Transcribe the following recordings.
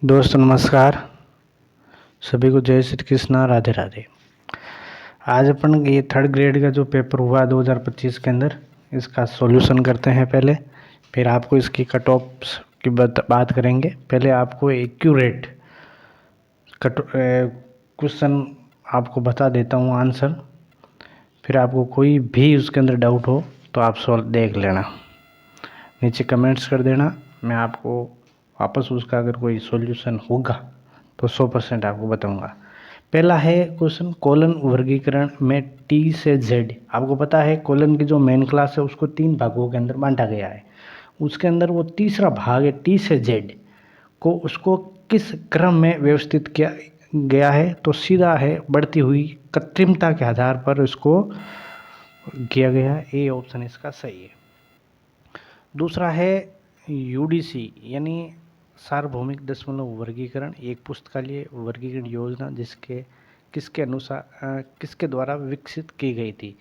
दोस्तों नमस्कार। सभी को जय श्री कृष्णा, राधे राधे। आज अपन ये थर्ड ग्रेड का जो पेपर हुआ 2025 के अंदर, इसका सॉल्यूशन करते हैं पहले, फिर आपको इसकी कट ऑफ्स की बात करेंगे। पहले आपको एक्यूरेट क्वेश्चन आपको बता देता हूँ आंसर, फिर आपको कोई भी उसके अंदर डाउट हो तो आप सॉल्व देख लेना, नीचे कमेंट्स कर देना। मैं आपको वापस उसका अगर कोई सॉल्यूशन होगा तो 100% आपको बताऊंगा। पहला है क्वेश्चन, कोलन वर्गीकरण में टी से जेड। आपको पता है कोलन की जो मेन क्लास है उसको 3 भागों के अंदर बांटा गया है। उसके अंदर वो तीसरा भाग है टी से जेड को, उसको किस क्रम में व्यवस्थित किया गया है? तो सीधा है बढ़ती हुई कृत्रिमता के आधार पर इसको किया गया है। ए ऑप्शन इसका सही है। दूसरा है यूडीसी यानी सार्वभौमिक दशमलव वर्गीकरण, एक पुस्तकालय वर्गीकरण योजना किसके अनुसार किसके द्वारा विकसित की गई थी?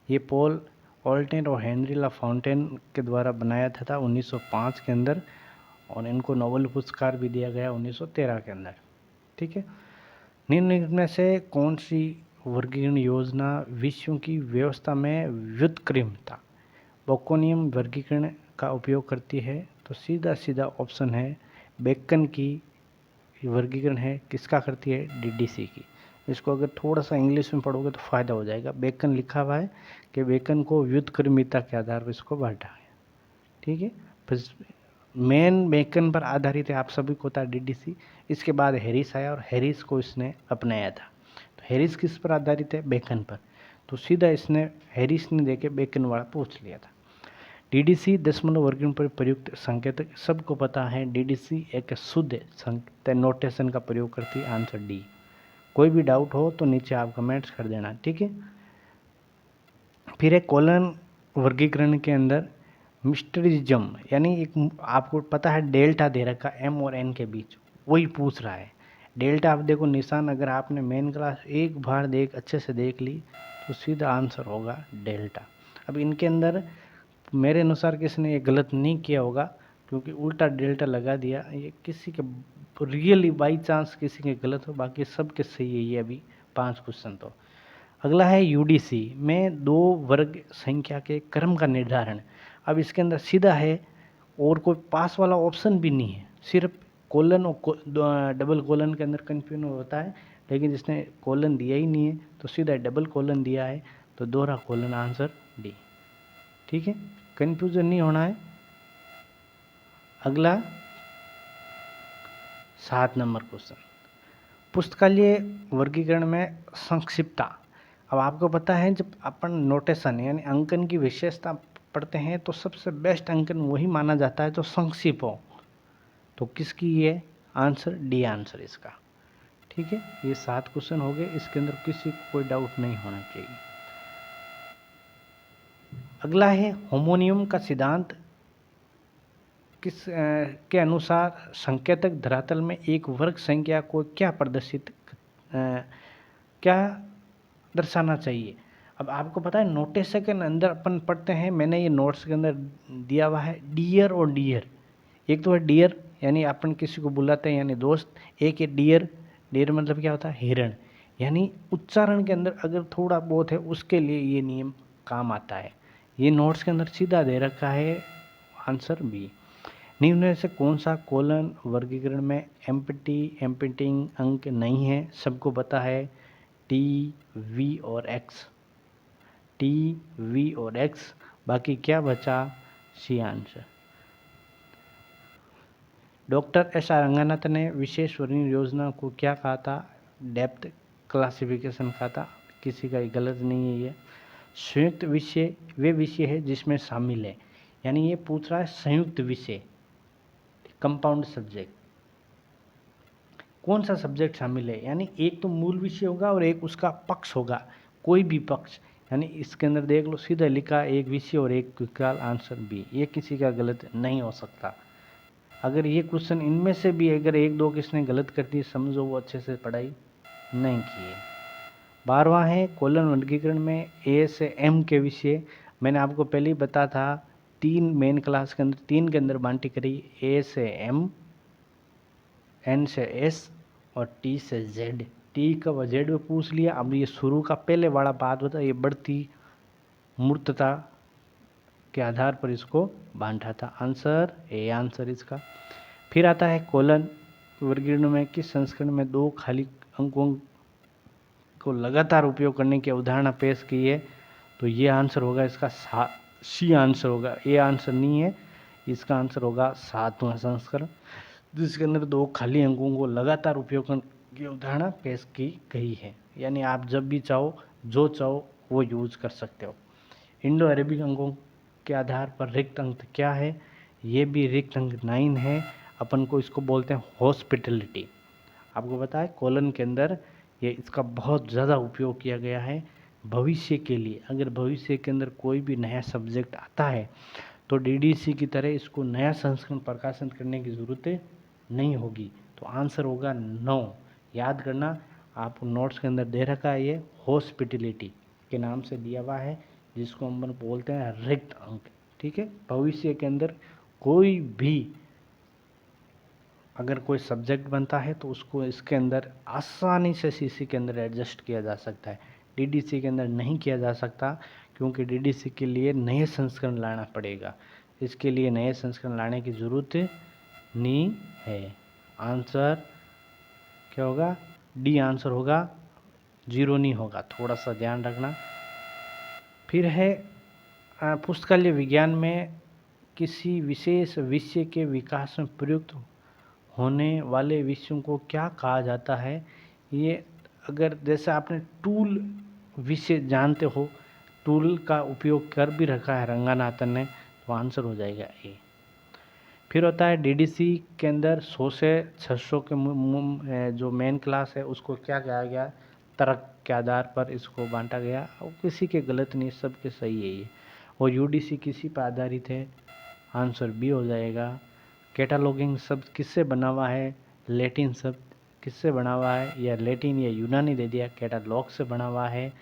ये पॉल ऑल्टेन और हेनरी ला फाउंटेन के द्वारा बनाया था 1905 के अंदर, और इनको नोबेल पुरस्कार भी दिया गया 1913 के अंदर। ठीक है। निम्न में से कौन सी वर्गीकरण योजना विश्व की व्यवस्था में व्युत्क्रमता बोकोनियम वर्गीकरण का उपयोग करती है? तो सीधा सीधा ऑप्शन है बेकन की वर्गीकरण है, किसका करती है? डीडीसी की। इसको अगर थोड़ा सा इंग्लिश में पढ़ोगे तो फ़ायदा हो जाएगा। बेकन लिखा हुआ है कि बेकन को व्युत्क्रमिता के आधार पर इसको बांटा है। ठीक है। बस मेन बेकन पर आधारित है, आप सभी को होता डीडीसी। इसके बाद हैरिस आया और हैरिस को इसने अपनाया था। तो हैरिस किस पर आधारित है? बेकन पर। तो सीधा इसने हैरिस ने देके बेकन वाला पूछ लिया था। डीडीसी दशमलव वर्गीकरण पर प्रयुक्त संकेतक, सबको पता है डीडीसी एक शुद्ध संकेतक नोटेशन का प्रयोग करती है। Answer D. कोई भी डाउट हो तो नीचे आप कमेंट्स कर देना। ठीक है। फिर एक कोलन वर्गीकरण के अंदर मिस्टरिज्म यानी एक, आपको पता है डेल्टा दे रखा एम और एन के बीच, वही पूछ रहा है। डेल्टा आप देखो निशान, अगर आपने मेन क्लास एक बार अच्छे से देख ली तो सीधा आंसर होगा डेल्टा। अब इनके अंदर मेरे अनुसार किसी ने ये गलत नहीं किया होगा, क्योंकि उल्टा डेल्टा लगा दिया। ये किसी के रियली बाई चांस किसी के गलत हो, बाकी सब के सही है ये अभी 5 क्वेश्चन तो। अगला है यूडीसी में 2 वर्ग संख्या के क्रम का निर्धारण। अब इसके अंदर सीधा है, और कोई पास वाला ऑप्शन भी नहीं है, सिर्फ कोलन और डबल कोलन के अंदर कन्फ्यूजन होता है, लेकिन जिसने कोलन दिया ही नहीं है तो सीधा डबल कोलन दिया है, तो दोहरा कोलन आंसर डी। ठीक है, कन्फ्यूजन नहीं होना है। अगला 7 नंबर क्वेश्चन, पुस्तकालय वर्गीकरण में संक्षिप्तता। अब आपको पता है जब अपन नोटेशन यानी अंकन की विशेषता पढ़ते हैं तो सबसे बेस्ट अंकन वही माना जाता है जो संक्षिप्त हो। तो किसकी ये आंसर? डी आंसर इसका। ठीक है, ये 7 क्वेश्चन हो गए, इसके अंदर किसी को कोई डाउट नहीं होना चाहिए। अगला है होमोनियम का सिद्धांत किस के अनुसार संकेतक धरातल में एक वर्ग संख्या को क्या क्या दर्शाना चाहिए? अब आपको पता है नोटेशन के अंदर अपन पढ़ते हैं, मैंने ये नोट्स के अंदर दिया हुआ है डियर और डियर। एक तो है डियर यानी अपन किसी को बुलाते हैं यानी दोस्त, एक है डियर। डियर मतलब क्या होता है? हिरण। यानी उच्चारण के अंदर अगर थोड़ा बहुत है उसके लिए ये नियम काम आता है। ये नोट्स के अंदर सीधा दे रखा है, आंसर बी। निम्न में से कौन सा कोलन वर्गीकरण में एम्पटिंग अंक नहीं है? सबको पता है टी, वी और एक्स। टी, वी और एक्स, बाकी क्या बचा? C answer. Doctor S R Ranganath ने विशेष वर्गीकरण योजना को क्या कहा था? डेप्थ क्लासिफिकेशन कहा था। किसी का गलत नहीं है ये। संयुक्त विषय वे विषय है जिसमें शामिल है, यानी ये पूछ रहा है संयुक्त विषय, कंपाउंड सब्जेक्ट। कौन सा सब्जेक्ट शामिल है? यानी एक तो मूल विषय होगा और एक उसका पक्ष होगा, कोई भी पक्ष। यानी इसके अंदर देख लो सीधा लिखा एक विषय और एक विकल्प, आंसर बी। ये किसी का गलत नहीं हो सकता। अगर ये क्वेश्चन इनमें से भी अगर एक दो किसने गलत कर दी, समझो वो अच्छे से पढ़ाई नहीं की है। 12वां है कोलन वर्गीकरण में ए से एम के विषय। मैंने आपको पहले ही बता था 3 मेन क्लास के अंदर 3 के अंदर बांटी करी, ए से एम, एन से एस और टी से जेड। टी का व जेड में पूछ लिया। अब ये शुरू का पहले वाला बात बता, ये बढ़ती मूर्तता के आधार पर इसको बांटा था। आंसर ए आंसर इसका। फिर आता है कोलन। वर्गीकरण में किस संस्करण में 2 खाली अंकों को लगातार उपयोग करने की अवधारणा पेश की है? तो ये आंसर होगा इसका सी आंसर होगा, ए आंसर नहीं है। इसका आंसर होगा 7वां संस्करण, जिसके अंदर 2 खाली अंकों को लगातार उपयोग करने की अवधारणा पेश की गई है। यानी आप जब भी चाहो जो चाहो वो यूज कर सकते हो। इंडो अरेबिक अंकों के आधार पर रिक्त अंक क्या है? ये भी रिक्त अंक 9 है। अपन को इसको बोलते हैं हॉस्पिटलिटी। आपको पता है कोलन के अंदर ये इसका बहुत ज़्यादा उपयोग किया गया है भविष्य के लिए। अगर भविष्य के अंदर कोई भी नया सब्जेक्ट आता है तो डीडीसी की तरह इसको नया संस्करण प्रकाशित करने की ज़रूरत नहीं होगी। तो आंसर होगा 9। याद करना, आपको नोट्स के अंदर दे रखा है, ये हॉस्पिटलिटी के नाम से दिया हुआ है, जिसको हम बोलते हैं रिक्त अंक। ठीक है, भविष्य के अंदर कोई भी अगर कोई सब्जेक्ट बनता है तो उसको इसके अंदर आसानी से सीसी के अंदर एडजस्ट किया जा सकता है। डीडीसी के अंदर नहीं किया जा सकता, क्योंकि डीडीसी के लिए नए संस्करण लाना पड़ेगा। इसके लिए नए संस्करण लाने की ज़रूरत नहीं है। आंसर क्या होगा? डी आंसर होगा, 0 नहीं होगा, थोड़ा सा ध्यान रखना। फिर है पुस्तकालय विज्ञान में किसी विशेष विषय के विकास में प्रयुक्त होने वाले विषयों को क्या कहा जाता है? ये अगर जैसे आपने टूल विषय जानते हो, टूल का उपयोग कर भी रखा है रंगानाथन ने, तो आंसर हो जाएगा ए। फिर होता है डीडीसी के अंदर 100 से 600 के जो मेन क्लास है उसको क्या कहा गया? तर्क के आधार पर इसको बांटा गया। और किसी के गलत नहीं, सबके सही है ये। और यूडीसी किसी पर आधारित है, आंसर बी हो जाएगा। कैटालॉगिंग शब्द किससे बना हुआ है? लैटिन शब्द किससे बना हुआ है? या लैटिन या यूनानी दे दिया, कैटालॉग से बना हुआ है।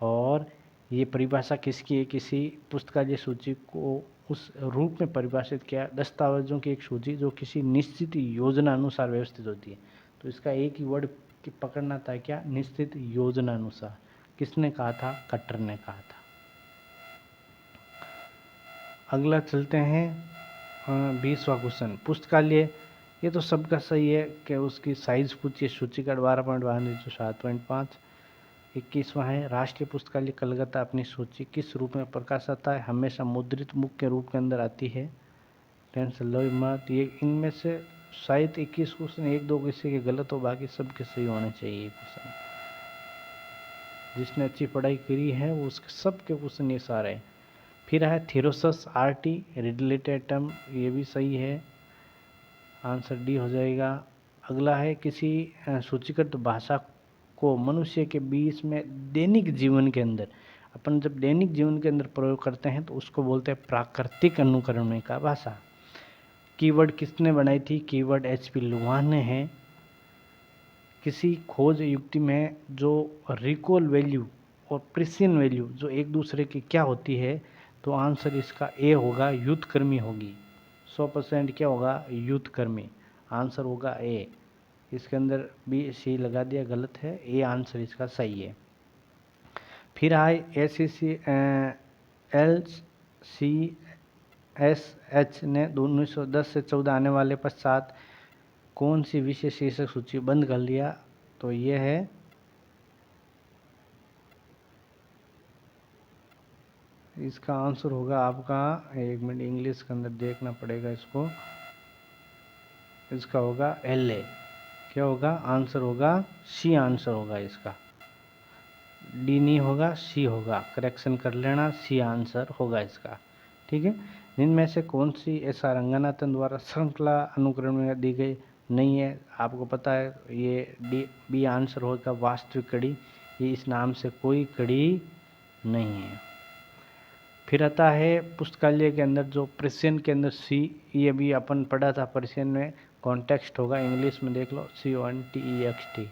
और ये परिभाषा किसकी है? किसी पुस्तकालय सूची को उस रूप में परिभाषित किया, दस्तावेजों की एक सूची जो किसी निश्चित योजना अनुसार व्यवस्थित होती है। तो इसका एक ही वर्ड पकड़ना था, क्या? निश्चित योजना अनुसार। किसने कहा था? कटर ने कहा था। अगला चलते हैं 20वां क्वेश्चन। पुस्तकालय, ये तो सबका सही है कि उसकी साइज पूछिए। सूची का 12.1 7.5। 21वां है राष्ट्रीय पुस्तकालय कलकत्ता अपनी सूची किस रूप में प्रकाश आता है? हमेशा मुद्रित मुख के रूप के अंदर आती है। टेंशन लो मत, ये इनमें से शायद 21 क्वेश्चन 1-2 किसी के गलत हो, बाकी सबके सही होने चाहिए क्वेश्चन। जिसने अच्छी पढ़ाई करी है वो उसके सबके क्वेश्चन ये सारे हैं। फिर है थीरोसस आर्टी रिलेटेड टर्म, ये भी सही है, आंसर डी हो जाएगा। अगला है किसी सूचीकृत भाषा को मनुष्य के बीच में दैनिक जीवन के अंदर, अपन जब दैनिक जीवन के अंदर प्रयोग करते हैं तो उसको बोलते हैं प्राकृतिक अनुकरण का भाषा। कीवर्ड किसने बनाई थी? कीवर्ड HP लुहान ने है। किसी खोज युक्ति में जो रिकॉल वैल्यू और प्रिसिशन वैल्यू जो एक दूसरे की क्या होती है? तो आंसर इसका ए होगा, युद्धकर्मी होगी। 100% क्या होगा? युद्धकर्मी। आंसर होगा ए। इसके अंदर बी सी लगा दिया, गलत है, ए आंसर इसका सही है। फिर आए LCSH ने 1910 से 14 आने वाले पश्चात कौन सी विशेष शीर्षक सूची बंद कर लिया? तो ये है इसका आंसर होगा आपका, एक मिनट इंग्लिश के अंदर देखना पड़ेगा इसको, इसका होगा LA। क्या होगा? आंसर होगा सी आंसर होगा इसका, डी नहीं होगा, सी होगा। करेक्शन कर लेना, सी आंसर होगा इसका। ठीक है, जिनमें से कौन सी ऐसा रंगनाथन द्वारा श्रृंखला अनुक्रम में दी गई नहीं है? आपको पता है ये डी बी आंसर होगा, वास्तविक कड़ी। ये इस नाम से कोई कड़ी नहीं है। फिर आता है पुस्तकालय के अंदर जो प्रेसियन के अंदर सी, ये भी अपन पढ़ा था प्रेसियन में, कॉन्टेक्स्ट होगा, इंग्लिश में देख लो CONTEXT।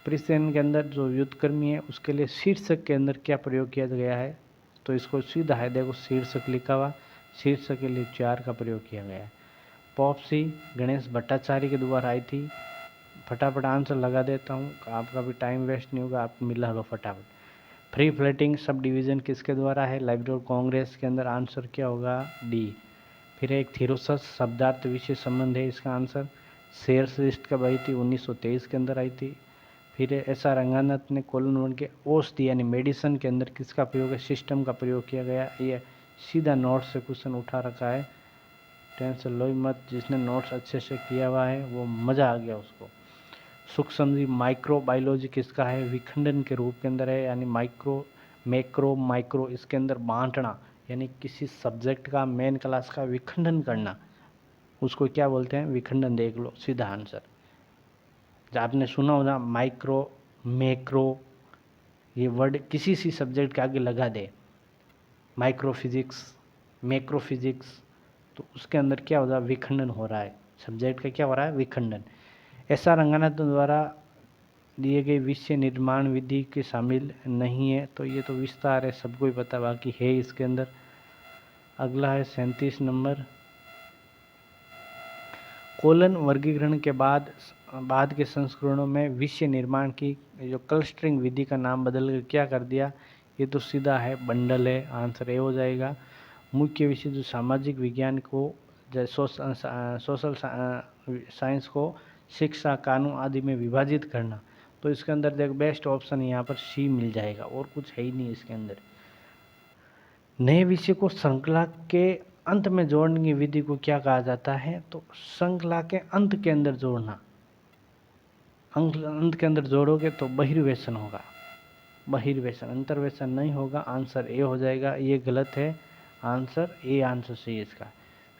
प्रेसियन के अंदर जो युद्धकर्मी है उसके लिए शीर्षक के अंदर क्या प्रयोग किया गया है? तो इसको सीधा है, देखो शीर्षक लिखा हुआ, शीर्षक के लिए 4 का प्रयोग किया गया है। पॉप्सी गणेश भट्टाचार्य के द्वारा आई थी। फटाफट आंसर लगा देता हूँ, आपका भी टाइम वेस्ट नहीं होगा, आपको मिला लो फटाफट। फ्री फ्लोटिंग सब डिवीज़न किसके द्वारा है? लाइब्रेरी ऑफ कांग्रेस के अंदर। आंसर क्या होगा? डी। फिर एक थीरोसस शब्दार्थ विषय संबंध है, इसका आंसर। शेयर्स लिस्ट कब आई थी? 1923 के अंदर आई थी। फिर एस आर रंगानाथ ने कॉलन 1 के औषधि यानी मेडिसिन के अंदर किसका प्रयोग है? सिस्टम का प्रयोग किया गया। ये सीधा नोट्स से क्वेश्चन उठा रखा है, टेंशन लो मत। जिसने नोट्स अच्छे से किया हुआ है वो मज़ा आ गया उसको। सूक्ष्म जीव माइक्रो बायोलॉजी किसका है? विखंडन के रूप के अंदर है, यानी माइक्रो मैक्रो माइक्रो इसके अंदर बांटना, यानी किसी सब्जेक्ट का मेन क्लास का विखंडन करना, उसको क्या बोलते हैं? विखंडन। देख लो सीधा आंसर। जब आपने सुना हो ना माइक्रो मैक्रो, ये वर्ड किसी सी सब्जेक्ट के आगे लगा दे, माइक्रो फिजिक्स मैक्रो फिजिक्स, तो उसके अंदर क्या हो रहा है? विखंडन हो रहा है, सब्जेक्ट का क्या हो रहा है? विखंडन। एस आर रंगानाथ द्वारा दिए गए विषय निर्माण विधि के शामिल नहीं है, तो ये तो विस्तार है, सबको ही पता, बाकी है इसके अंदर। अगला है 37 नंबर। कोलन वर्गीकरण के बाद के संस्करणों में विषय निर्माण की जो क्लस्टरिंग विधि का नाम बदल कर क्या कर दिया? ये तो सीधा है बंडल है, आंसर ए हो जाएगा। मुख्य विषय जो सामाजिक विज्ञान को, सोशल साइंस को शिक्षा कानून आदि में विभाजित करना, तो इसके अंदर देख बेस्ट ऑप्शन यहाँ पर सी मिल जाएगा, और कुछ है ही नहीं इसके अंदर। नए विषय को श्रृंखला के अंत में जोड़ने की विधि को क्या कहा जाता है? तो श्रृंखला के अंत के अंदर जोड़ना। अंत के अंदर जोड़ोगे तो बहिर्वेशन होगा, बहिर्वेशन, अंतर्वेशन नहीं होगा। आंसर ए हो जाएगा, ये गलत है, आंसर ए आंसर सही है इसका।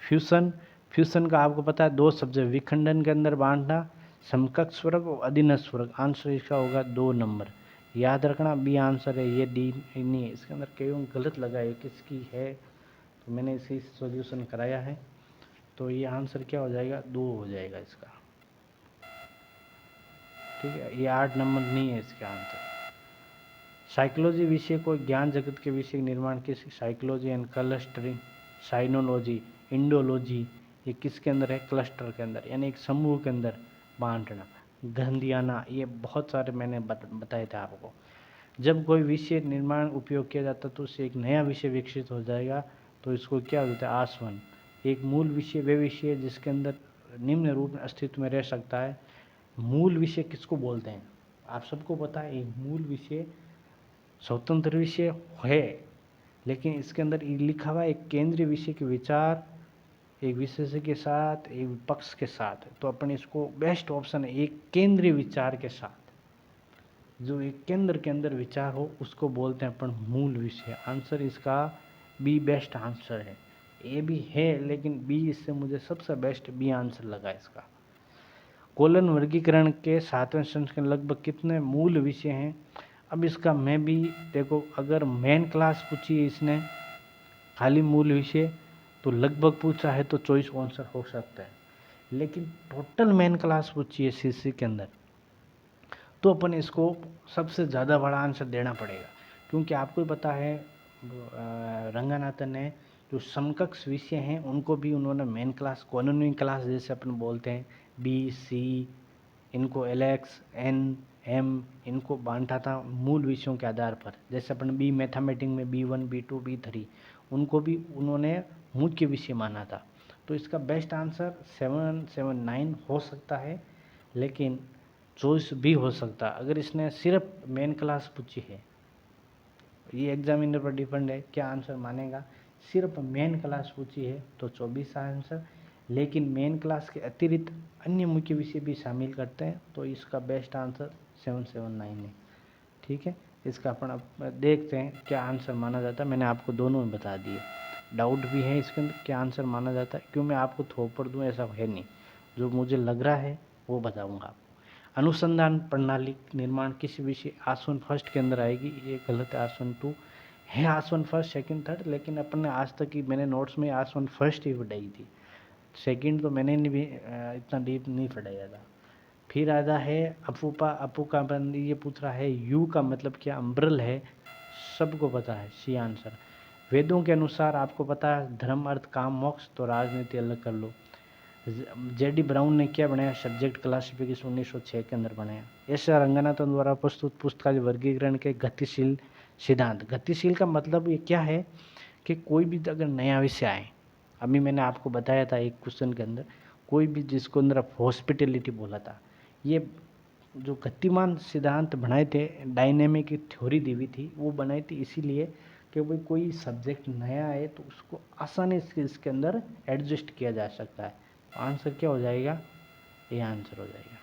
फ्यूशन, फ्यूशन का आपको पता है दो सब्जेक्ट, विखंडन के अंदर बांटना, समकक्ष वर्ग और अधीनस्थ वर्ग, आंसर इसका होगा 2 नंबर। याद रखना बी आंसर है, ये डी नहीं है। इसके अंदर कई गलत लगा है, किसकी है, तो मैंने इसी सॉल्यूशन कराया है, तो ये आंसर क्या हो जाएगा? 2 हो जाएगा इसका, ठीक है। ये 8 नंबर नहीं है इसका आंसर। साइकोलॉजी विषय को ज्ञान जगत के विषय निर्माण किस? साइकोलॉजी एंड क्लस्टरिंग, साइनोलॉजी, इंडोलॉजी, ये किसके अंदर है? क्लस्टर के अंदर, यानी एक समूह के अंदर बांटना। ग्रंथियाना, ये बहुत सारे मैंने बताए थे आपको। जब कोई विषय निर्माण उपयोग किया जाता है तो उससे एक नया विषय विकसित हो जाएगा, तो इसको क्या बोलते हैं? आसवन। एक मूल विषय वे विषय जिसके अंदर निम्न रूप में अस्तित्व में रह सकता है। मूल विषय किसको बोलते हैं? आप सबको पता है, एक मूल विषय स्वतंत्र विषय है, लेकिन इसके अंदर लिखा हुआ एक केंद्रीय विषय के विचार, एक विशेषज्ञ के साथ, एक विपक्ष के साथ, तो अपन इसको बेस्ट ऑप्शन है एक केंद्रीय विचार के साथ, जो एक केंद्र के अंदर विचार हो उसको बोलते हैं अपन मूल विषय। आंसर इसका बी बेस्ट आंसर है। ए भी है लेकिन बी इससे मुझे सबसे बेस्ट बी आंसर लगा इसका। कोलन वर्गीकरण के 7वें संस्करण लगभग कितने मूल विषय हैं? अब इसका मैं भी देखो, अगर मेन क्लास पूछी है इसने खाली मूल विषय तो लगभग पूछा है तो चॉइस आंसर हो सकता है, लेकिन टोटल मेन क्लास पूछी है सीसी के अंदर तो अपन इसको सबसे ज़्यादा बड़ा आंसर देना पड़ेगा, क्योंकि आपको पता है रंगनाथन ने जो समकक्ष विषय हैं उनको भी उन्होंने मेन क्लास कॉलोनी क्लास जैसे अपन बोलते हैं बी सी, इनको एलेक्स एन एम, इनको बांटा था मूल विषयों के आधार पर। जैसे अपन बी मैथमेटिक्स में B1 B2 B3, उनको भी उन्होंने मुख्य विषय माना था। तो इसका बेस्ट आंसर 779 हो सकता है, लेकिन चॉइस भी हो सकता है अगर इसने सिर्फ मेन क्लास पूछी है। ये एग्जामिनर पर डिपेंड है क्या आंसर मानेगा। सिर्फ मेन क्लास पूछी है तो 24 आंसर, लेकिन मेन क्लास के अतिरिक्त अन्य मुख्य विषय भी शामिल करते हैं तो इसका बेस्ट आंसर 779 है, ठीक है। इसका अपन अब देखते हैं क्या आंसर माना जाता है। मैंने आपको दोनों में बता दिए, डाउट भी है इसके अंदर क्या आंसर माना जाता है, क्यों मैं आपको थोपड़ दूँ ऐसा है नहीं, जो मुझे लग रहा है वो बताऊँगा आपको। अनुसंधान प्रणाली निर्माण किस विषय आसवन फर्स्ट के अंदर आएगी? ये गलत है, आसवन 2 है, आसवन फर्स्ट सेकंड थर्ड, लेकिन अपन ने आज तक की मैंने नोट्स में आसवन फर्स्ट ही पढ़ाई थी, सेकंड तो मैंने भी इतना डीप नहीं पढ़ाया था। फिर आता है अपूपा, अपू का बंद ये पूछ रहा है यू का मतलब क्या? अम्ब्रल है, सबको पता है, सी आंसर। वेदों के अनुसार आपको पता है धर्म अर्थ काम मोक्ष, तो राजनीति अलग कर लो। जेडी ब्राउन ने क्या बनाया, सब्जेक्ट क्लासिफिकेशन 1906 के अंदर बनाया। एस.आर. रंगनाथन द्वारा प्रस्तुत पुस्तकालय वर्गीकरण के गतिशील सिद्धांत। गतिशील का मतलब ये क्या है कि कोई भी अगर नया विषय आए, अभी मैंने आपको बताया था एक क्वेश्चन के अंदर, कोई भी जिसको अंदर हॉस्पिटलिटी बोला था, ये जो गतिमान सिद्धांत बनाए थे, डायनेमिक थ्योरी दी हुई थी, वो बनाई थी इसीलिए कि भाई कोई सब्जेक्ट नया है तो उसको आसानी से इसके अंदर एडजस्ट किया जा सकता है। आंसर क्या हो जाएगा, ये आंसर हो जाएगा।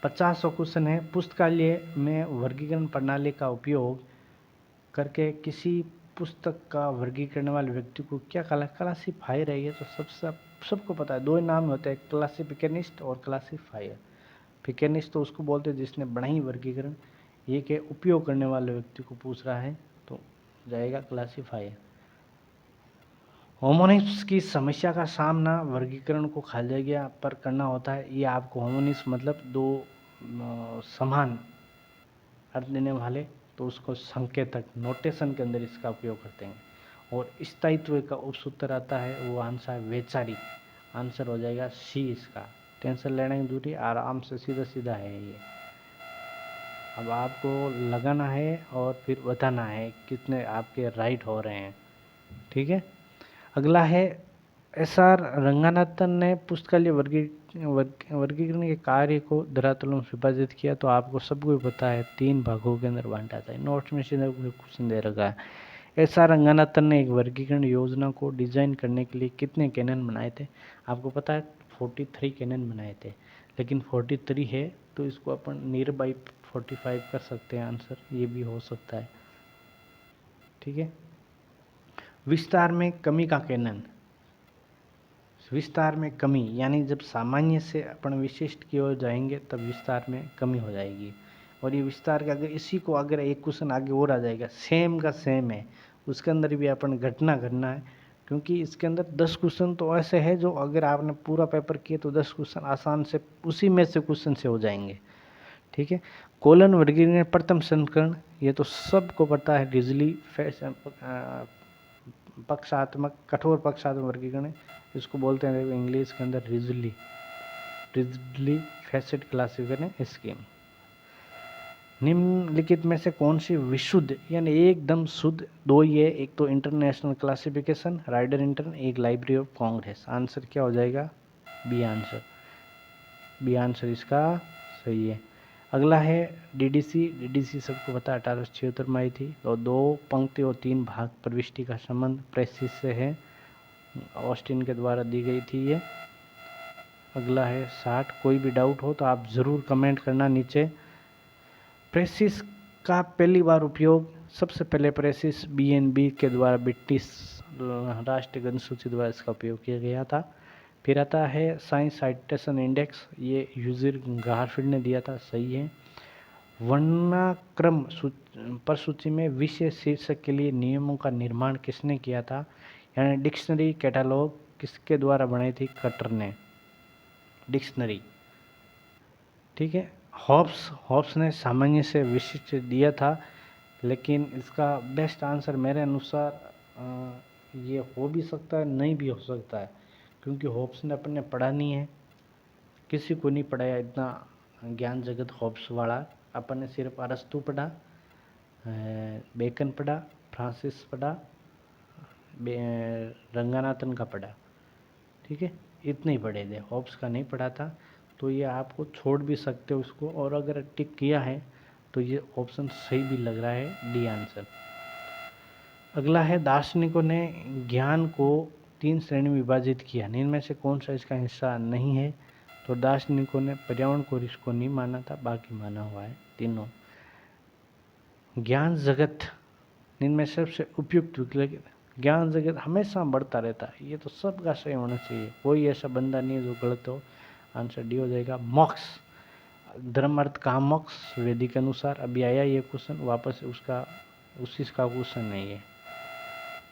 50वां क्वेश्चन है, पुस्तकालय में वर्गीकरण प्रणाली का उपयोग करके किसी पुस्तक का वर्गीकरण करने वाले व्यक्ति को क्या क्लासीफायर है। ये तो सबको पता है, दो ही नाम होते हैं, क्लासिफिकेनिस्ट और क्लासीफायर। फिकेनिस्ट तो उसको बोलते हैं जिसने बनाई वर्गीकरण, ये के उपयोग करने वाले व्यक्ति को पूछ रहा है तो जाएगा क्लासीफायर। होमोनिम्स की समस्या का सामना वर्गीकरण को खाली जगह पर करना होता है। ये आपको होमोनिम्स मतलब दो समान अर्थ देने वाले, तो उसको संकेतक नोटेशन के अंदर इसका उपयोग करते हैं। और स्थायित्व का उपसूत्र आता है, वो आंसर है वैचारिक। आंसर हो जाएगा सी इसका। टेंशन लेने की दूरी, आराम से सीधा सीधा है ये। अब आपको लगाना है और फिर बताना है कितने आपके राइट हो रहे हैं, ठीक है। अगला है, एस.आर. रंगनाथन ने पुस्तकालय वर्गीकरण के कार्य को धरातलों में विभाजित किया, तो आपको सबको पता है 3 भागों के अंदर बांटा था। नोट्स में सीधा क्वेश्चन दे रखा है। एस.आर. रंगनाथन ने एक वर्गीकरण योजना को डिजाइन करने के लिए कितने कैनन बनाए थे। आपको पता है 43 कैनन बनाए थे, लेकिन 43 है तो इसको अपन नियर बाई 45 कर सकते हैं, आंसर ये भी हो सकता है, ठीक है। विस्तार में कमी का कैनन, विस्तार में कमी यानी जब सामान्य से अपन विशिष्ट की ओर जाएंगे तब विस्तार में कमी हो जाएगी। और ये विस्तार का अगर इसी को अगर एक क्वेश्चन आगे और आ जाएगा, सेम का सेम है, उसके अंदर भी अपन घटना करना है, क्योंकि इसके अंदर 10 क्वेश्चन तो ऐसे है जो अगर आपने पूरा पेपर किए तो 10 क्वेश्चन आसान से उसी में से क्वेश्चन से हो जाएंगे, ठीक है। कोलन वर्गीकरण प्रथम संस्करण, ये तो सबको पता है, रिजली पक्षात्मक कठोर पक्षात्मक वर्गीकरण, इसको बोलते हैं इंग्लिश के अंदर रिजली फैसेट क्लासिफिकेशन स्कीम। निम्नलिखित में से कौन सी विशुद्ध यानी एकदम शुद्ध दो ही है, एक तो इंटरनेशनल क्लासिफिकेशन राइडर इंटर्न, एक लाइब्रेरी ऑफ कांग्रेस। आंसर क्या हो जाएगा, बी आंसर, बी आंसर इसका सही है। अगला है डीडीसी सबको पता है 1876 में आई थी, और 2 पंक्ति और 3 भाग प्रविष्टि का संबंध प्रेसिस से है, ऑस्टिन के द्वारा दी गई थी ये। अगला है 60। कोई भी डाउट हो तो आप ज़रूर कमेंट करना नीचे। प्रेसिस का पहली बार उपयोग सबसे पहले प्रेसिस बीएनबी के द्वारा ब्रिटिश राष्ट्रीय अनुसूची द्वारा इसका उपयोग किया गया था। फिर आता है साइंस साइटेशन इंडेक्स, ये यूजिर गारफील्ड ने दिया था, सही है। वर्णाक्रम पर सूची में विषय शीर्षक के लिए नियमों का निर्माण किसने किया था, यानी डिक्शनरी कैटलॉग किसके द्वारा बनाई थी, कटर ने डिक्शनरी, ठीक है। हॉब्स ने सामान्य से विशिष्ट दिया था, लेकिन इसका बेस्ट आंसर मेरे अनुसार ये हो भी सकता है नहीं भी हो सकता है, क्योंकि हॉब्स ने अपने पढ़ा नहीं है, किसी को नहीं पढ़ाया इतना ज्ञान जगत हॉब्स वाला। अपन ने सिर्फ अरस्तु पढ़ा, बेकन पढ़ा, फ्रांसिस पढ़ा, रंगनाथन का पढ़ा, ठीक है, इतने ही पढ़े थे, हॉब्स का नहीं पढ़ा था। तो ये आपको छोड़ भी सकते हो उसको, और अगर टिक किया है तो ये ऑप्शन सही भी लग रहा है, डी आंसर। अगला है, दार्शनिकों ने ज्ञान को 3 श्रेणी में विभाजित किया, इनमें से कौन सा इसका हिस्सा नहीं है। तो दार्शनिकों ने पर्यावरण को इसको नहीं माना था, बाकी माना हुआ है तीनों। ज्ञान जगत, इनमें सबसे उपयुक्त विकल्प, ज्ञान जगत हमेशा बढ़ता रहता है, ये तो सबका सही होना चाहिए, कोई ऐसा बंदा नहीं है जो गलत हो। आंसर डी हो जाएगा। मोक्ष, धर्म अर्थ काम मोक्ष, वैदिक अनुसार अभी आया ये क्वेश्चन, वापस उसका उसी का क्वेश्चन नहीं है।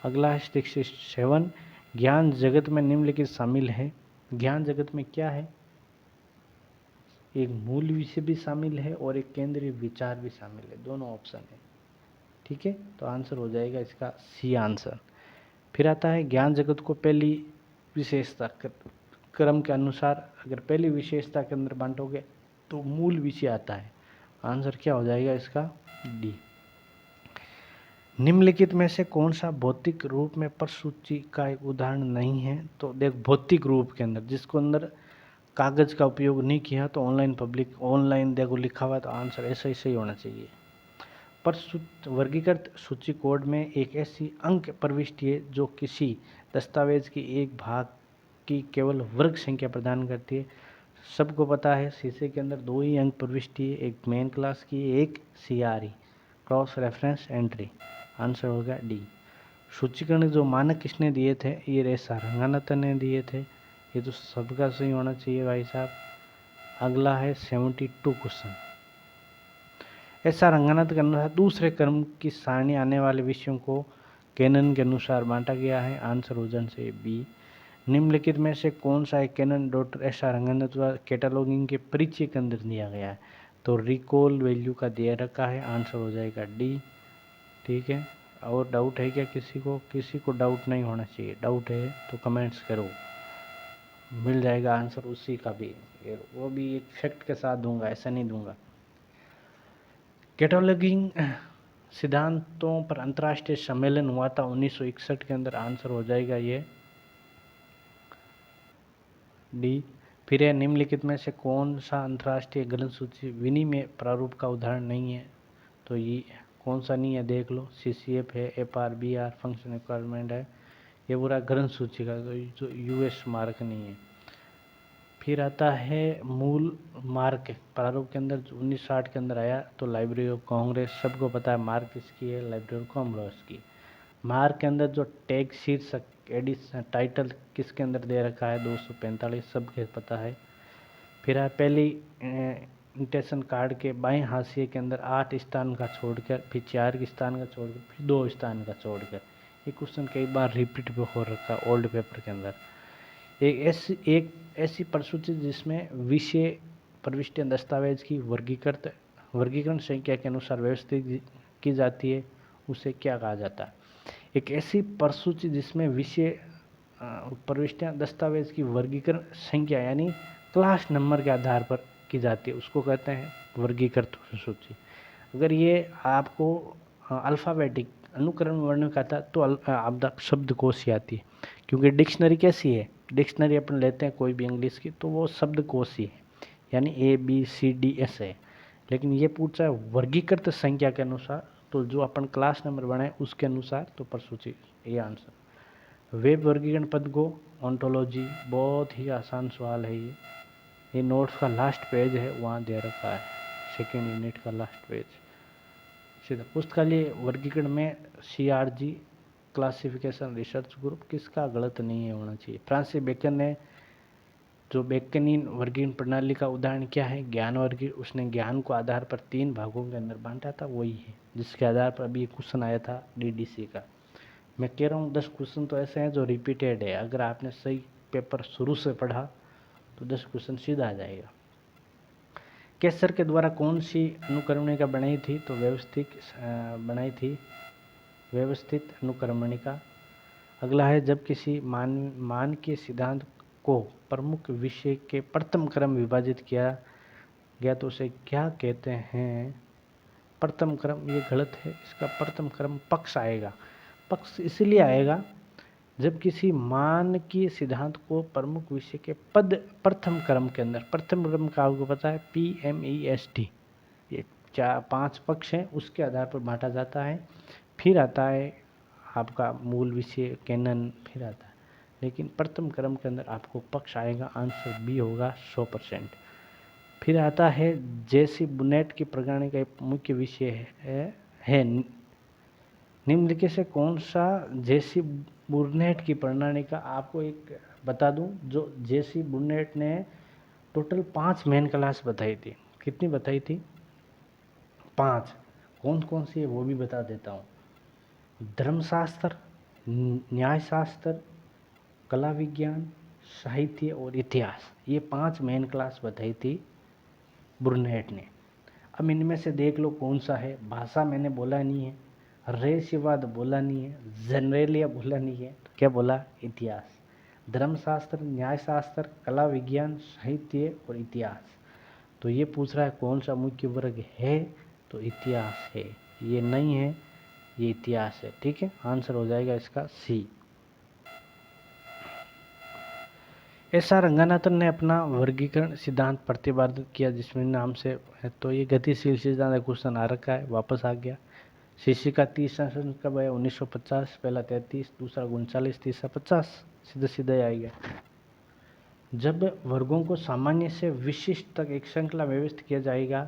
अगला है 67। ज्ञान जगत में निम्नलिखित शामिल है, ज्ञान जगत में क्या है, एक मूल विषय भी शामिल है और एक केंद्रीय विचार भी शामिल है, दोनों ऑप्शन है, ठीक है। तो आंसर हो जाएगा इसका सी आंसर। फिर आता है ज्ञान जगत को पहली विशेषता क्रम के अनुसार अगर पहली विशेषता के अंदर बांटोगे तो मूल विषय आता है। आंसर क्या हो जाएगा इसका? डी। निम्नलिखित में से कौन सा भौतिक रूप में प्रसूची का एक उदाहरण नहीं है? तो देख, भौतिक रूप के अंदर जिसको अंदर कागज का उपयोग नहीं किया तो ऑनलाइन देखो लिखा हुआ, तो आंसर ऐसा ही सही होना चाहिए। वर्गीकृत सूची कोड में एक ऐसी अंक प्रविष्टि है जो किसी दस्तावेज की एक भाग की केवल वर्ग संख्या प्रदान करती है। सबको पता है शीशे के अंदर 2 ही अंक प्रविष्टि है, एक मेन क्लास की, एक CRE cross reference entry. Answer होगा डी। सूचीकरण जो मानक किसने दिए थे? ये एस.आर. रंगानाथन ने दिए थे। ये तो सबका सही होना चाहिए भाई साहब। अगला है 72 क्वेश्चन। एस.आर. रंगानाथ के अनुसार दूसरे क्रम की सारणी आने वाले विषयों को कैनन के अनुसार बांटा गया है। आंसर हो जाना चाहिए बी। निम्नलिखित में से कौन सा एक कैनन डॉक्टर एस.आर. रंगानाथ द्वारा कैटालॉगिंग के परिचय के अंदर दिया गया है? तो रिकॉल वैल्यू का दिया रखा है। आंसर हो जाएगा डी। ठीक है, और डाउट है क्या किसी को? किसी को डाउट नहीं होना चाहिए। डाउट है तो कमेंट्स करो, मिल जाएगा आंसर उसी का भी। वो भी एक फैक्ट के साथ दूंगा, ऐसा नहीं दूंगा। कैटालॉगिंग सिद्धांतों पर अंतर्राष्ट्रीय सम्मेलन हुआ था 1961 के अंदर। आंसर हो जाएगा ये डी। फिर है निम्नलिखित में से कौन सा अंतर्राष्ट्रीय ग्रंथ सूची विनिमय प्रारूप का उदाहरण नहीं है? तो ये कौन सा नहीं है देख लो। CCF है, FRBR फंक्शन रिक्वायरमेंट है, ये पूरा ग्रंथ सूची का, तो जो US मार्क नहीं है। फिर आता है मूल मार्क प्रारूप के अंदर जो 1960 के अंदर आया, तो लाइब्रेरी ऑफ कांग्रेस, सबको पता है मार्क किसकी है, लाइब्रेरी ऑफ कांग्रेस की। मार्क के अंदर जो टैग शीर्षक एडिशन टाइटल किसके अंदर दे रखा है? 245, सबके पता है। फिर है पहली इंटेशन कार्ड के बाएं हाशिए के अंदर 8 स्थान का छोड़कर, फिर 4 स्थान का छोड़कर, फिर 2 स्थान का छोड़कर। ये क्वेश्चन कई बार रिपीट भी हो रखा है ओल्ड पेपर के अंदर। एक ऐसी प्रसूची जिसमें विषय प्रविष्टियां दस्तावेज की वर्गीकरण संख्या के अनुसार व्यवस्थित की जाती है, उसे क्या कहा जाता है? एक ऐसी प्रसूची जिसमें विषय प्रविष्टियां दस्तावेज की वर्गीकरण संख्या यानी क्लास नंबर के आधार पर की जाती है, उसको कहते हैं वर्गीकृत प्रसूची। अगर ये आपको अल्फ़ाबेटिक अनुक्रम वर्ण का था तो आपदा शब्दकोश आती है, क्योंकि डिक्शनरी कैसी है? डिक्शनरी अपन लेते हैं कोई भी इंग्लिश की तो वो शब्दकोश ही है, यानी ABCD ऐसे है। लेकिन ये पूछा है वर्गीकृत संख्या के अनुसार, तो जो अपन क्लास नंबर बनाए उसके अनुसार तो प्रसूची, ये आंसर। वेब वर्गीकरण पद को ऑन्टोलॉजी, बहुत ही आसान सवाल है ये नोट्स का लास्ट पेज है, वहाँ दे रखा है, 2nd यूनिट का लास्ट पेज सीधा। पुस्तकालय वर्गीकरण में CRG क्लासिफिकेशन रिसर्च ग्रुप किसका गलत नहीं है होना चाहिए? फ्रांसिस बेकन ने जो बेकनियन वर्गीकरण प्रणाली का उदाहरण क्या है? ज्ञान वर्गीकरण। उसने ज्ञान को आधार पर 3 भागों के अंदर बांटा था, वही है जिसके आधार पर अभी क्वेश्चन आया था DDC का। मैं कह रहा हूँ 10 क्वेश्चन तो ऐसे हैं जो रिपीटेड है, अगर आपने सही पेपर शुरू से पढ़ा तो 10 क्वेश्चन सीधा आ जाएगा। केसर के द्वारा कौन सी अनुक्रमणिका बनाई थी? तो व्यवस्थित अनुक्रमणिका। अगला है जब किसी मानकीय सिद्धांत को प्रमुख विषय के प्रथम क्रम विभाजित किया गया तो उसे क्या कहते हैं? प्रथम क्रम, ये गलत है, इसका प्रथम क्रम पक्ष आएगा। पक्ष इसलिए आएगा जब किसी मानकीय सिद्धांत को प्रमुख विषय के प्रथम क्रम के अंदर, प्रथम क्रम का आपको पता है PMEST, ये 5 पक्ष हैं, उसके आधार पर बांटा जाता है। फिर आता है आपका मूल विषय कैनन, फिर आता है, लेकिन प्रथम क्रम के अंदर आपको पक्ष आएगा। आंसर बी होगा 100%। फिर आता है जेसी बुनेट की प्रणाली का एक मुख्य विषय है निम्नलिखित से कौन सा जेसी बुनेट की प्रणाली का? आपको एक बता दूं, जो जेसी बुनेट ने टोटल 5 मेन क्लास बताई थी। कितनी बताई थी? 5। कौन कौन सी है वो भी बता देता हूँ। धर्मशास्त्र, न्यायशास्त्र, कला विज्ञान, साहित्य और इतिहास, ये 5 मेन क्लास बताई थी बुर्नेट ने। अब इनमें से देख लो कौन सा है। भाषा मैंने बोला नहीं है, रहस्यवाद बोला नहीं है, जनरेलिया बोला नहीं है, तो क्या बोला? इतिहास। धर्मशास्त्र, न्यायशास्त्र, कला, विज्ञान, साहित्य और इतिहास। तो ये पूछ रहा है कौन सा मुख्य वर्ग है, तो इतिहास है। ये नहीं है, ये इतिहास है। ठीक है, आंसर हो जाएगा इसका सी। एस.आर. रंगनाथन ने अपना वर्गीकरण सिद्धांत प्रतिपादित किया जिसमें नाम से है, तो ये गतिशील सिद्धांत क्वेश्चन आ रखा है, वापस आ गया। सीसी का 30 संशोधन कब आया? 1950, पहला 33, दूसरा 39, तीसरा 50, सीधे सीधे आएगा। जब वर्गों को सामान्य से विशिष्ट तक एक श्रृंखला व्यवस्थित किया जाएगा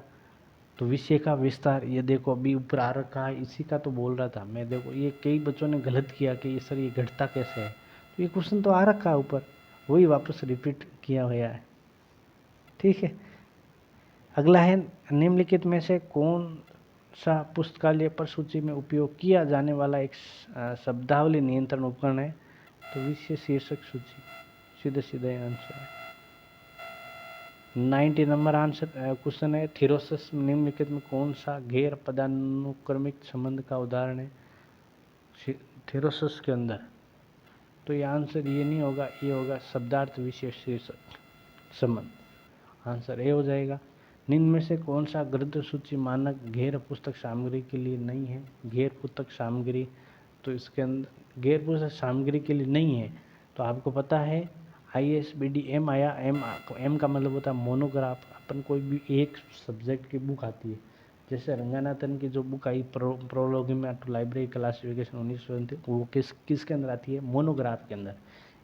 तो विषय का विस्तार, ये देखो अभी ऊपर आ रखा है, इसी का तो बोल रहा था मैं। देखो ये कई बच्चों ने गलत किया कि ये सर ये घटता कैसे है, तो ये क्वेश्चन तो आ रखा है ऊपर, वही वापस रिपीट किया हुआ है। ठीक है, अगला है निम्नलिखित में से कौन सा पुस्तकालय प्रसूची में उपयोग किया जाने वाला एक शब्दावली नियंत्रण उपकरण है, तो विषय शीर्षक सूची, सीधे सीधे आंसर है। 90 नंबर आंसर क्वेश्चन है, थीरोसिस निम्नलिखित में कौन सा गैर पदानुक्रमिक संबंध का उदाहरण है थीरोसिस के अंदर, तो ये आंसर ये नहीं होगा, ये होगा शब्दार्थ विशेष शीर्षक संबंध, आंसर ए हो जाएगा। निम्न में से कौन सा ग्रंथ सूची मानक गैर पुस्तक सामग्री के लिए नहीं है? गैर पुस्तक सामग्री, तो इसके अंदर गैर पुस्तक सामग्री के लिए नहीं है, तो आपको पता है ISBD M आया। एम का मतलब होता है मोनोग्राफ। अपन कोई भी एक सब्जेक्ट की बुक आती है, जैसे रंगनाथन की जो बुक आई प्रोलोगियम टू लाइब्रेरी क्लासिफिकेशन 1970, वो किसके अंदर आती है? मोनोग्राफ के अंदर,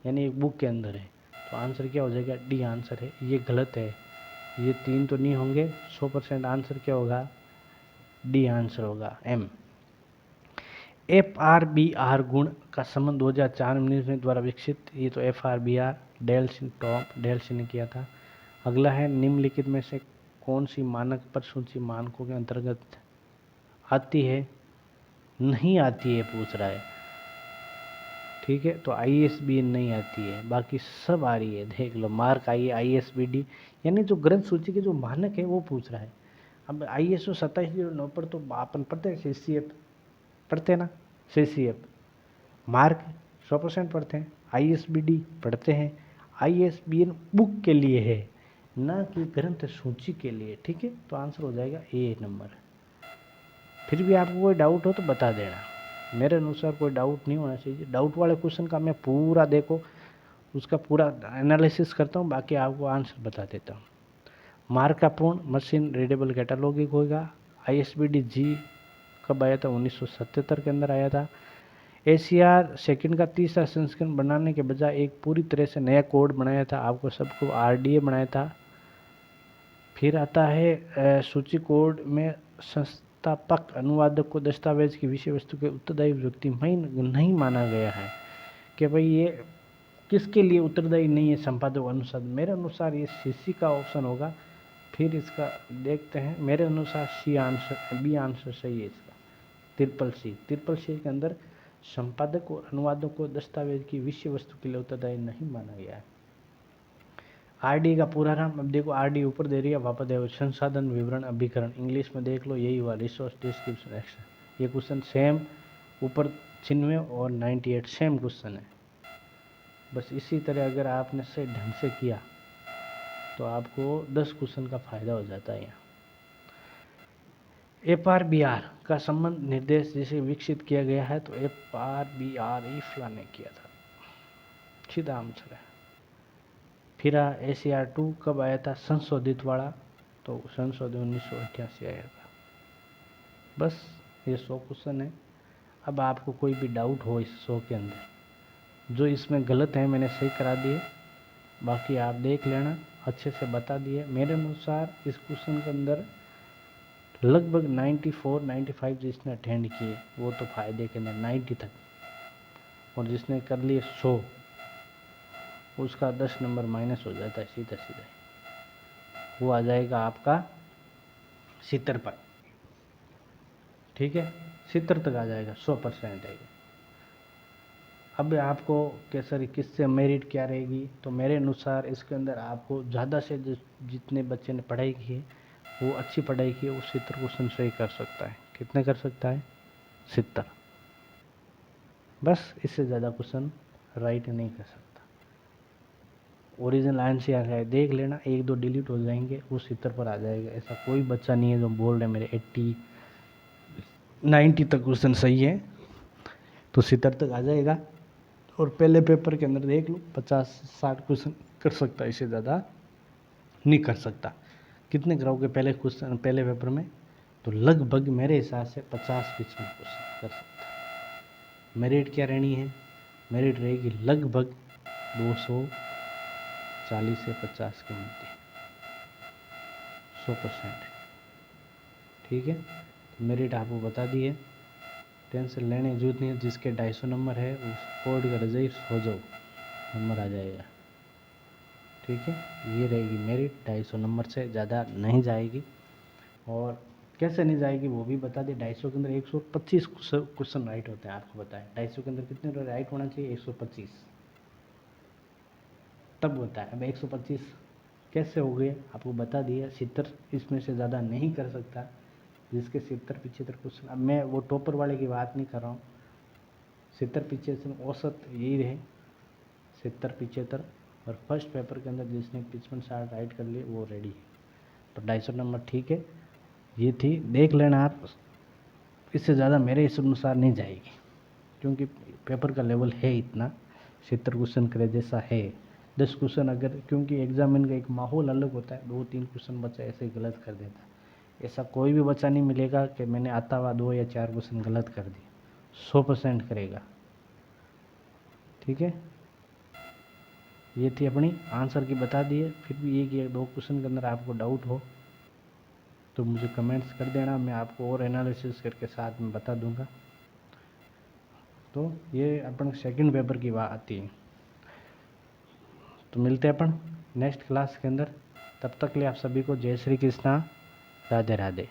यानी एक बुक के अंदर है। तो आंसर क्या हो जाएगा? डी आंसर है। ये गलत है, ये 3 तो नहीं होंगे, 100% आंसर क्या होगा? डी आंसर होगा, एम। FRBR गुण का संबंध 2004 में द्वारा विकसित, ये तो FRBR डेल्सी ने किया था। अगला है निम्नलिखित में से कौन सी मानक प्रसूची मानकों के अंतर्गत आती है? नहीं आती है पूछ रहा है। ठीक है, तो ISBN नहीं आती है, बाकी सब आ रही है, देख लो मार्क आई है। ISBD यानी जो ग्रंथ सूची के जो मानक है वो पूछ रहा है। अब ISO 2709 पर तो अपन पढ़ते हैं, CCF पढ़ते ना, CCF मार्क 100% पढ़ते हैं, ISBD पढ़ते हैं। ISBN बुक के लिए है, ना कि ग्रंथ सूची के लिए। ठीक है, तो आंसर हो जाएगा ए नंबर। फिर भी आपको कोई डाउट हो तो बता देना, मेरे अनुसार कोई डाउट नहीं होना चाहिए। डाउट वाले क्वेश्चन का मैं पूरा देखो उसका पूरा एनालिसिस करता हूँ, बाकी आपको आंसर बता देता हूँ। मार्क का पूर्ण मशीन रीडेबल कैटालॉगिंग होगा। ISBD जी कब आया था? 1977 के अंदर आया था। ACR सेकंड का तीसरा संस्करण बनाने के बजाय एक पूरी तरह से नया कोड बनाया था, आपको सबको RDA बनाया था। फिर आता है सूची कोड में संस्थापक अनुवादक को दस्तावेज की विषय वस्तु के उत्तरदायी व्यक्ति नहीं माना गया है कि भाई ये किसके लिए उत्तरदायी नहीं है, संपादक अनुसार। मेरे अनुसार ये CC का ऑप्शन होगा। फिर इसका देखते हैं, मेरे अनुसार सी आंसर, बी आंसर सही है इसका। ट्रिपल सी के अंदर संपादक और अनुवादक को दस्तावेज की विषय वस्तु के लिए उत्तरदायी नहीं माना गया है। RD का पूरा नाम, अब देखो RD ऊपर दे रही है, वापस देखो संसाधन विवरण अभिकरण, इंग्लिश में देख लो यही हुआ, रिसोर्स डिस्क्रिप्शन एक्शन। ये क्वेश्चन सेम ऊपर 96 और 98 सेम क्वेश्चन है। बस इसी तरह अगर आपने सही ढंग से किया तो आपको 10 क्वेश्चन का फायदा हो जाता है। यहाँ FRBR का संबंध निर्देश जिसे विकसित किया गया है, तो FRBR ईफ्ला ने किया था, सीधा आंसर है। फिर ACR2 कब आया था संशोधित वाला, तो संशोधित 1988 आया था। बस ये 100 क्वेश्चन है। अब आपको कोई भी डाउट हो इस 100 के अंदर, जो इसमें गलत है मैंने सही करा दिए, बाकी आप देख लेना, अच्छे से बता दिए। मेरे अनुसार इस क्वेश्चन के अंदर लगभग 94-95 जिसने अटेंड किए वो तो फायदे के अंदर 90 तक, और जिसने कर लिए 100 उसका 10 नंबर माइनस हो जाता है सीधा सीधा, वो आ जाएगा आपका 70 पर। ठीक है, 70 तक आ जाएगा, 100% है। अब आपको कैसे किससे मेरिट क्या रहेगी, तो मेरे अनुसार इसके अंदर आपको ज़्यादा से जितने बच्चे ने पढ़ाई की है वो अच्छी पढ़ाई की है, वो 70 क्वेश्चन सही कर सकता है। कितने कर सकता है? 70। बस इससे ज़्यादा क्वेश्चन राइट नहीं कर सकता। ओरिजिनल आंसर है देख लेना, 1-2 डिलीट हो जाएंगे, उस 70 पर आ जाएगा। ऐसा कोई बच्चा नहीं है जो बोल रहे मेरे 80-90 तक क्वेश्चन सही है, तो 70 तक आ जाएगा। और पहले पेपर के अंदर देख लो 50-60 क्वेश्चन कर सकता है, इससे ज़्यादा नहीं कर सकता। कितने कराओगे पहले क्वेश्चन पहले पेपर में? तो लगभग मेरे हिसाब से 50-55 क्वेश्चन कर सकता है। मेरिट क्या रहनी है? मेरिट रहेगी लगभग 240 से 50 के मध्य, 100%। ठीक है, तो मेरिट आपको बता दी है, टेंशन लेने की जरूरत नहीं है। जिसके 250 नंबर है उस कोड का रिजल्ट हो जाओ, नंबर आ जाएगा। ठीक है, ये रहेगी मेरिट, 250 नंबर से ज़्यादा नहीं जाएगी। और कैसे नहीं जाएगी वो भी बता दें। 250 के अंदर 125 क्वेश्चन राइट होते हैं, आपको बताएं 250 के अंदर कितने राइट होना चाहिए? 125 तब होता है। अब 125 कैसे हो गए आपको बता दिया। 70 इसमें से ज़्यादा नहीं कर सकता, जिसके 70-75 क्वेश्चन। अब मैं वो टॉपर वाले की बात नहीं कर रहा हूँ, 70-75 औसत यही रहे, 70-75। और फर्स्ट पेपर के अंदर जिसने 55-60 राइट कर लिए वो रेडी है, तो 250 नंबर ठीक है। ये थी, देख लेना आप, इससे ज़्यादा मेरे इस अनुसार नहीं जाएगी, क्योंकि पेपर का लेवल है इतना, 70 क्वेश्चन करे जैसा है। 10 क्वेश्चन अगर, क्योंकि एग्जामिन का एक माहौल अलग होता है, 2-3 क्वेश्चन बच्चा ऐसे ही गलत कर देता है। ऐसा कोई भी बच्चा नहीं मिलेगा कि मैंने आता हुआ 2 या 4 क्वेश्चन गलत कर दिए, 100% करेगा। ठीक है, ये थी अपनी आंसर की बता दिए। फिर भी एक या 2 क्वेश्चन के अंदर आपको डाउट हो तो मुझे कमेंट्स कर देना, मैं आपको और एनालिसिस करके साथ में बता दूंगा। तो ये अपन सेकंड पेपर की बात आती है। तो मिलते हैं अपन नेक्स्ट क्लास के अंदर, तब तक के लिए आप सभी को जय श्री कृष्णा, राधे राधे।